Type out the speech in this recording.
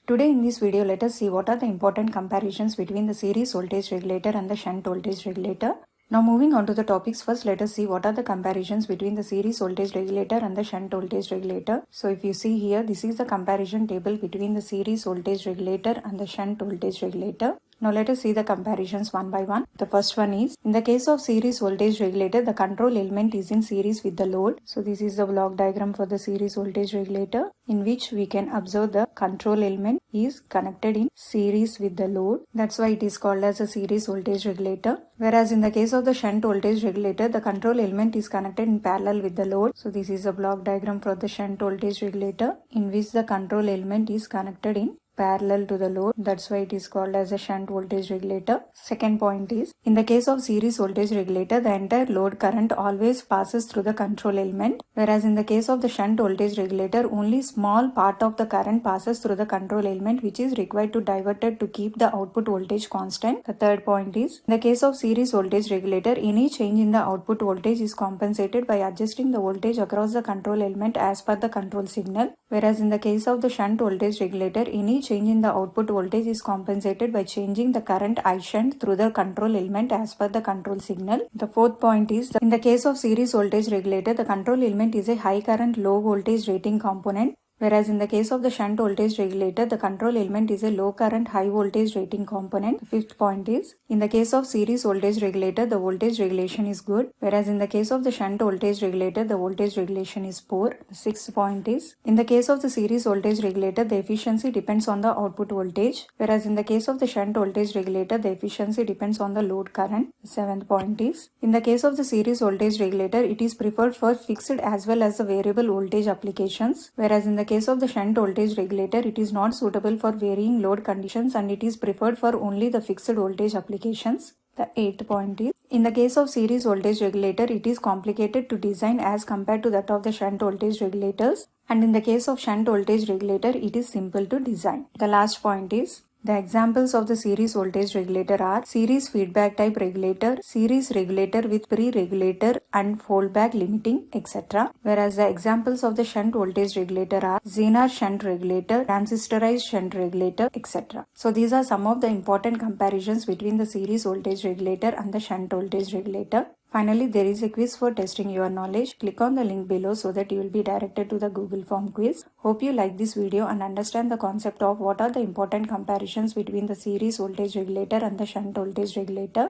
Today in this video, let us see what are the important comparisons between the series voltage regulator and the shunt voltage regulator. Now moving on to the topics, first let us see what are the comparisons between the series voltage regulator and the shunt voltage regulator. So if you see here, this is the comparison table between the series voltage regulator and the shunt voltage regulator. Now let us see the comparisons one by one. The first one is, in the case of series voltage regulator, the control element is in series with the load. So this is the block diagram for the series voltage regulator, in which we can observe the control element is connected in series with the load. That's why it is called as a series voltage regulator. Whereas in the case of the shunt voltage regulator, the control element is connected in parallel with the load. So this is a block diagram for the shunt voltage regulator, in which the control element is connected in parallel to the load. That's why it is called as a shunt voltage regulator. Second point is, in the case of series voltage regulator, the entire load current always passes through the control element, whereas in the case of the shunt voltage regulator, only small part of the current passes through the control element, which is required to divert it to keep the output voltage constant. The third point is, in the case of series voltage regulator, any change in the output voltage is compensated by adjusting the voltage across the control element as per the control signal, whereas in the case of the shunt voltage regulator, any change in the output voltage is compensated by changing the current I shunt through the control element as per the control signal. The fourth point is, in the case of series voltage regulator, the control element is a high current low voltage rating component, whereas in the case of the shunt voltage regulator, the control element is a low current high voltage rating component. The fifth point is, in the case of series voltage regulator, the voltage regulation is good, whereas in the case of the shunt voltage regulator, the voltage regulation is poor. The sixth point is, in the case of the series voltage regulator, the efficiency depends on the output voltage, whereas in the case of the shunt voltage regulator, the efficiency depends on the load current. The seventh point is, in the case of the series voltage regulator, it is preferred for fixed as well as the variable voltage applications, whereas in the case of the shunt voltage regulator, it is not suitable for varying load conditions and it is preferred for only the fixed voltage applications. The eighth point is, in the case of series voltage regulator, it is complicated to design as compared to that of the shunt voltage regulators, and in the case of shunt voltage regulator, it is simple to design. The last point is, the examples of the series voltage regulator are series feedback type regulator, series regulator with pre-regulator and fallback limiting, etc. Whereas the examples of the shunt voltage regulator are Zener shunt regulator, transistorized shunt regulator, etc. So these are some of the important comparisons between the series voltage regulator and the shunt voltage regulator. Finally, there is a quiz for testing your knowledge. Click on the link below so that you will be directed to the Google form quiz. Hope you like this video and understand the concept of what are the important comparisons between the series voltage regulator and the shunt voltage regulator.